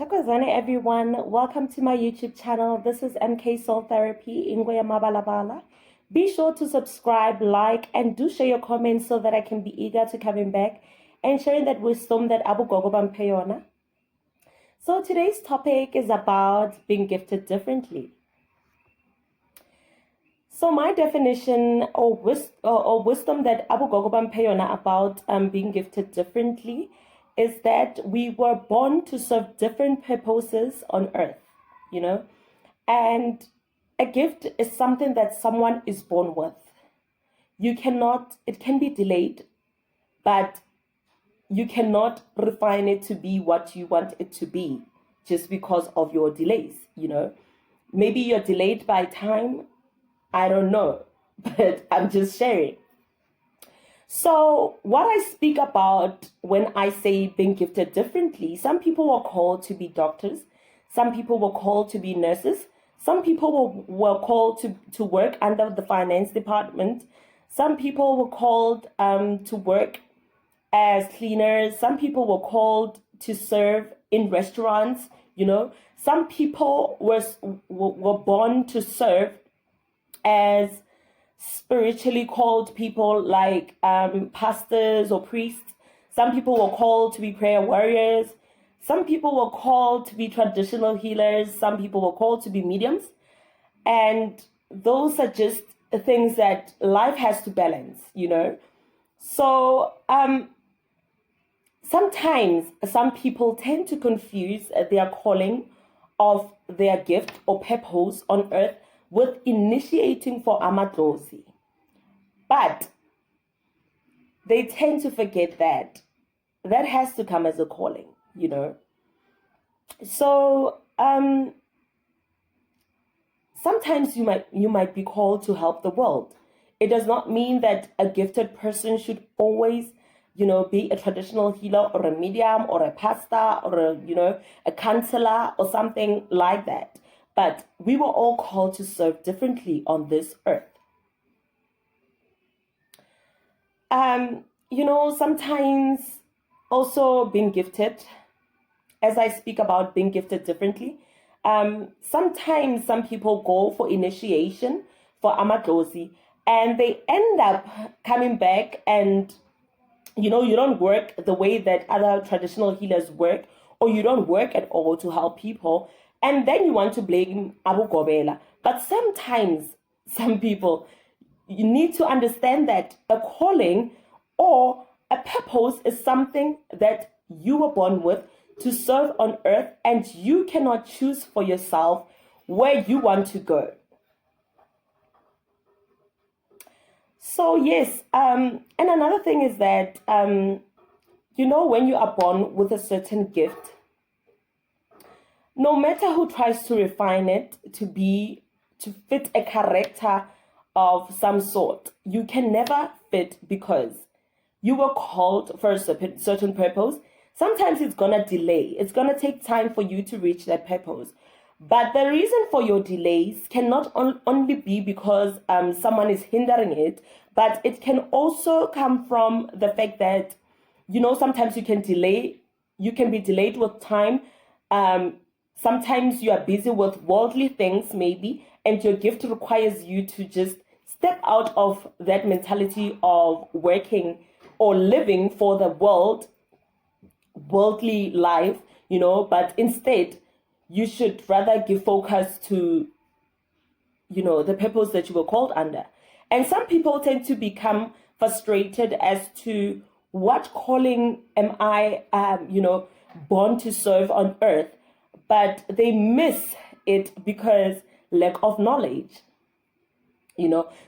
Takozane everyone, welcome to my YouTube channel. This is MK Soul Therapy, Ingwe Mabalabala. Be sure to subscribe, like, and do share your comments so that I can be eager to coming back and sharing that wisdom that Abu Gogo Bampeyona. So today's topic is about being gifted differently. So my definition or wisdom that Abu Gogo Bampeyona about being gifted differently is that we were born to serve different purposes on earth, and a gift is something that someone is born with. It can be delayed, but you cannot refine it to be what you want it to be just because of your delays, Maybe you're delayed by time, I don't know, but I'm just sharing. So what I speak about when I say being gifted differently, some people were called to be doctors, some people were called to be nurses, some people were called to work under the finance department, some people were called to work as cleaners, some people were called to serve in restaurants, some people were born to serve as spiritually called people like pastors or priests. Some people were called to be prayer warriors. Some people were called to be traditional healers. Some people were called to be mediums. And those are just things that life has to balance, So sometimes some people tend to confuse their calling of their gift or purpose on earth with initiating for amadlozi. But they tend to forget that has to come as a calling, So sometimes you might be called to help the world. It does not mean that a gifted person should always, be a traditional healer or a medium or a pastor or a counselor or something like that. But we were all called to serve differently on this earth. Sometimes also being gifted, as I speak about being gifted differently, sometimes some people go for initiation for amadlozi and they end up coming back and, you don't work the way that other traditional healers work, or you don't work at all to help people. And then you want to blame Abu Gobela. But sometimes, some people, you need to understand that a calling or a purpose is something that you were born with to serve on earth, and you cannot choose for yourself where you want to go. So yes, and another thing is that, when you are born with a certain gift, no matter who tries to refine it to fit a character of some sort, you can never fit because you were called for a certain purpose. Sometimes it's going to delay. It's going to take time for you to reach that purpose. But the reason for your delays cannot only be because someone is hindering it, but it can also come from the fact that, sometimes you can be delayed with time. Sometimes you are busy with worldly things, maybe, and your gift requires you to just step out of that mentality of working or living for the worldly life, but instead, you should rather give focus to, the purpose that you were called under. And some people tend to become frustrated as to what calling am I, born to serve on earth, but they miss it because lack of knowledge.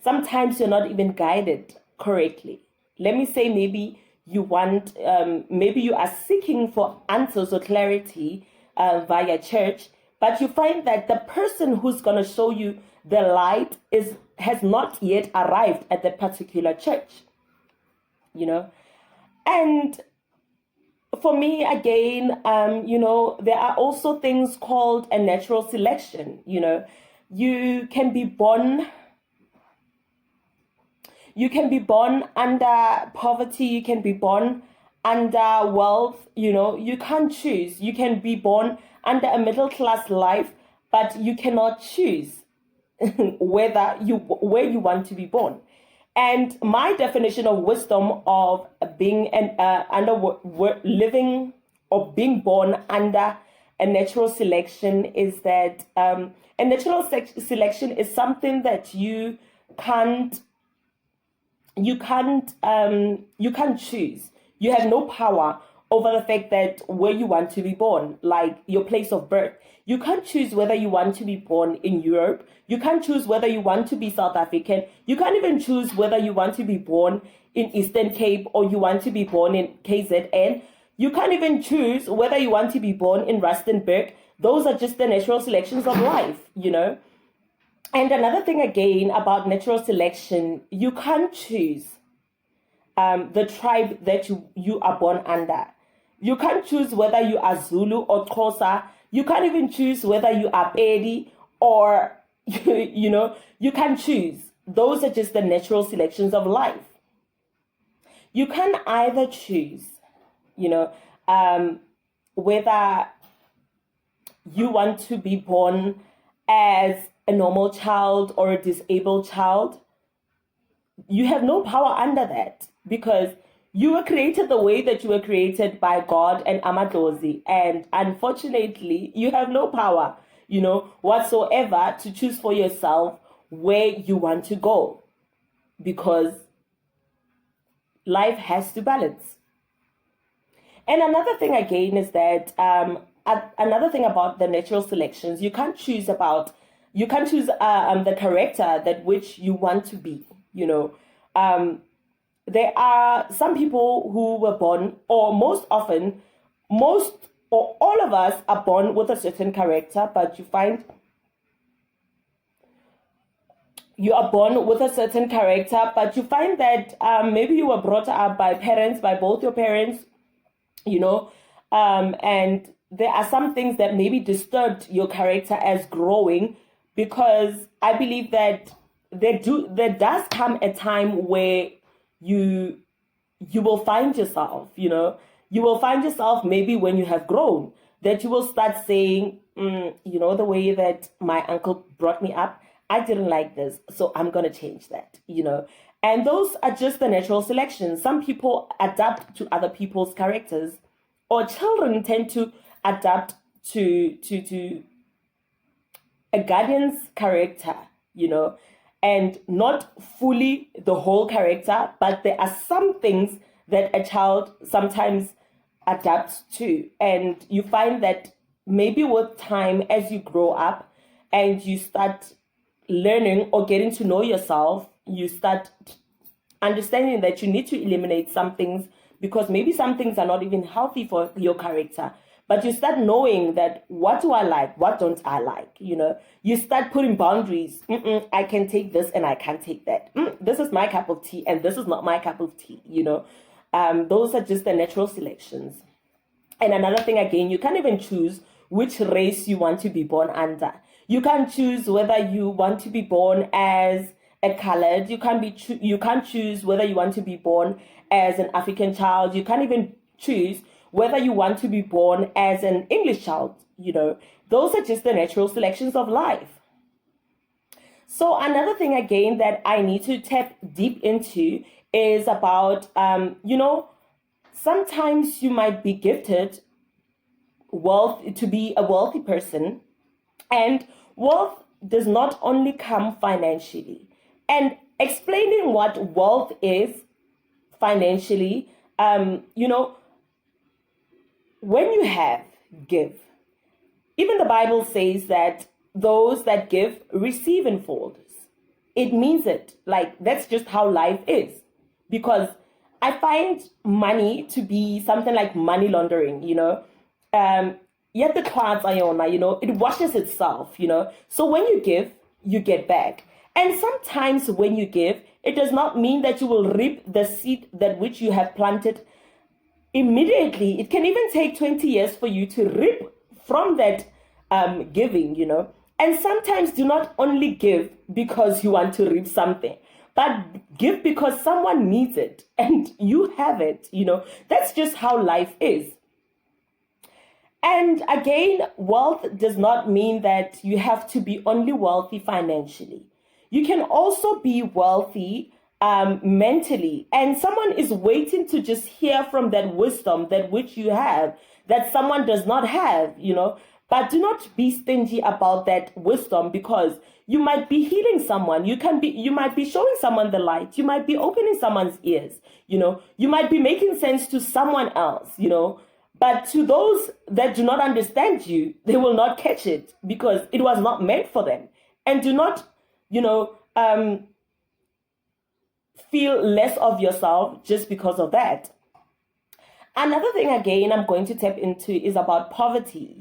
Sometimes you're not even guided correctly. Let me say maybe you are seeking for answers or clarity via church, but you find that the person who's going to show you the light has not yet arrived at that particular church, And for me, again, there are also things called a natural selection. You can be born under poverty. You can be born under wealth. You can't choose. You can be born under a middle class life, but you cannot choose where you want to be born. And my definition of wisdom of being living or being born under a natural selection is that a natural selection is something that you can't choose. You have no power over the fact that where you want to be born, like your place of birth. You can't choose whether you want to be born in Europe. You can't choose whether you want to be South African. You can't even choose whether you want to be born in Eastern Cape or you want to be born in KZN. You can't even choose whether you want to be born in Rustenburg. Those are just the natural selections of life. And another thing again about natural selection, you can't choose the tribe that you are born under. You can't choose whether you are Zulu or Xhosa. You can't even choose whether you are Pedi or, you can't choose. Those are just the natural selections of life. You can either choose, whether you want to be born as a normal child or a disabled child. You have no power under that because you were created the way that you were created by God and Amadlozi. And unfortunately, you have no power, whatsoever to choose for yourself where you want to go because life has to balance. And another thing again is that another thing about the natural selections, you can't choose the character that which you want to be. There are some people who were born, or most often, most or all of us are born with a certain character, but you find you are born with a certain character, but you find that maybe you were brought up by both your parents, and there are some things that maybe disturbed your character as growing, because I believe that there does come a time where you will find yourself, you will find yourself maybe when you have grown, that you will start saying, the way that my uncle brought me up, I didn't like this, so I'm going to change that, And those are just the natural selections. Some people adapt to other people's characters, or children tend to adapt to a guardian's character, and not fully the whole character, but there are some things that a child sometimes adapts to. And you find that maybe with time, as you grow up and you start learning or getting to know yourself, you start understanding that you need to eliminate some things because maybe some things are not even healthy for your character. But you start knowing that what do I like, what don't I like, You start putting boundaries. I can take this and I can't take that. This is my cup of tea and this is not my cup of tea, Those are just the natural selections. And another thing again, you can't even choose which race you want to be born under. You can't choose whether you want to be born as a colored. You can't choose whether you want to be born as an African child. You can't even choose whether you want to be born as an English child, Those are just the natural selections of life. So another thing again that I need to tap deep into is about, sometimes you might be gifted wealth to be a wealthy person, and wealth does not only come financially. And explaining what wealth is financially, when you have, give. Even the Bible says that those that give receive in folds. It means it. Like, that's just how life is. Because I find money to be something like money laundering, Yet the cards are it washes itself, So when you give, you get back. And sometimes when you give, it does not mean that you will reap the seed that which you have planted immediately. It can even take 20 years for you to reap from that giving, And sometimes do not only give because you want to reap something, but give because someone needs it and you have it. That's just how life is. And again, wealth does not mean that you have to be only wealthy financially. You can also be wealthy mentally. And someone is waiting to just hear from that wisdom that which you have, that someone does not have. But do not be stingy about that wisdom, because you might be healing someone. You might be showing someone the light. You might be opening someone's ears. You might be making sense to someone else. But to those that do not understand you, they will not catch it because it was not meant for them. And do not, feel less of yourself just because of that. Another thing, again, I'm going to tap into is about poverty,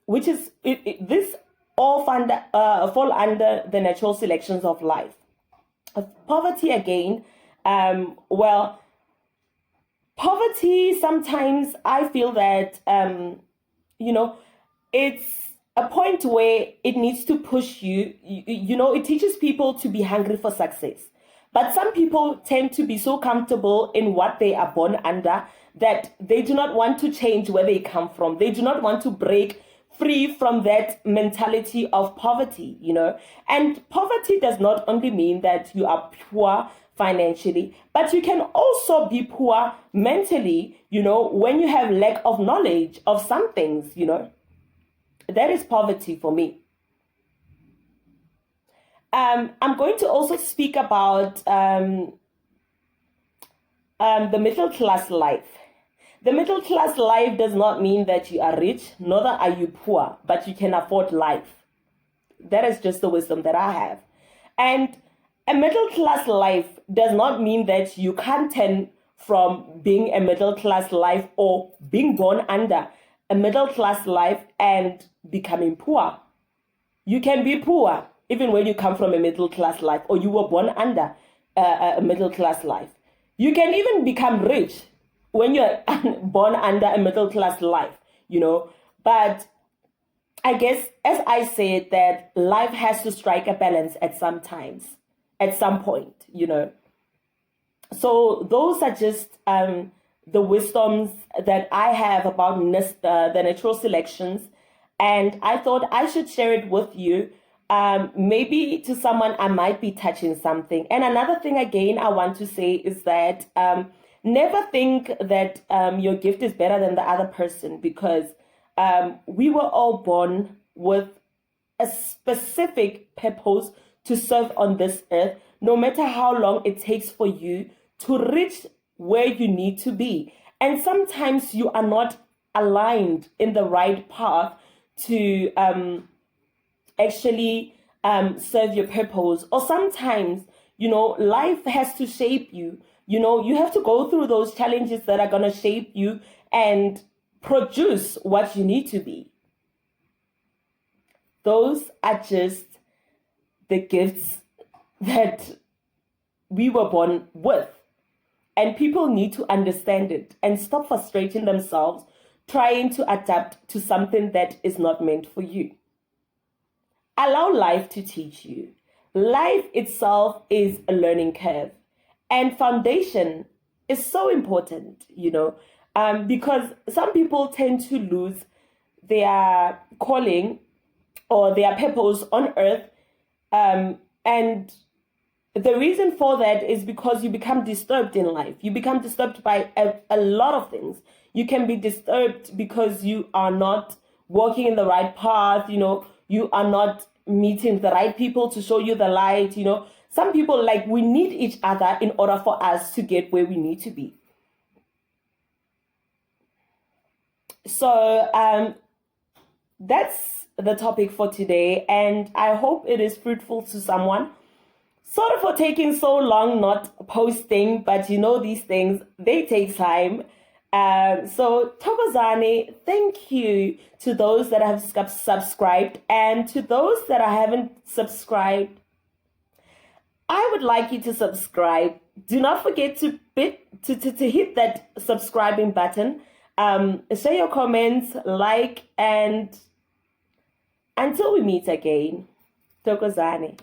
which is, this all fall under the natural selections of life. Poverty, again, poverty, sometimes I feel that, it's a point where it needs to push you. It teaches people to be hungry for success. But some people tend to be so comfortable in what they are born under that they do not want to change where they come from. They do not want to break free from that mentality of poverty, And poverty does not only mean that you are poor financially, but you can also be poor mentally, when you have lack of knowledge of some things, That is poverty for me. I'm going to also speak about the middle class life. The middle class life does not mean that you are rich, neither are you poor, but you can afford life. That is just the wisdom that I have. And a middle class life does not mean that you can't turn from being a middle class life or being born under a middle class life and becoming poor. You can be poor even when you come from a middle class life, or you were born under a middle class life. You can even become rich when you're born under a middle class life, But I guess, as I said, that life has to strike a balance at some point, So those are just the wisdoms that I have about the natural selections. And I thought I should share it with you. Maybe to someone I might be touching something. And another thing, again, I want to say is that never think that your gift is better than the other person, because we were all born with a specific purpose to serve on this earth, no matter how long it takes for you to reach where you need to be. And sometimes you are not aligned in the right path to actually serve your purpose. Or sometimes, life has to shape you. You have to go through those challenges that are going to shape you and produce what you need to be. Those are just the gifts that we were born with. And people need to understand it and stop frustrating themselves trying to adapt to something that is not meant for you. Allow life to teach you. Life itself is a learning curve. And foundation is so important, because some people tend to lose their calling or their purpose on earth. And the reason for that is because you become disturbed in life. You become disturbed by a lot of things. You can be disturbed because you are not walking in the right path, you are not meeting the right people to show you the light, Some people, we need each other in order for us to get where we need to be. So that's the topic for today, and I hope it is fruitful to someone. Sorry for taking so long not posting, but these things, they take time. So Thokozani, thank you to those that have subscribed, and to those that haven't subscribed, I would like you to subscribe. Do not forget to hit that subscribing button. Share your comments, and until we meet again, Thokozani.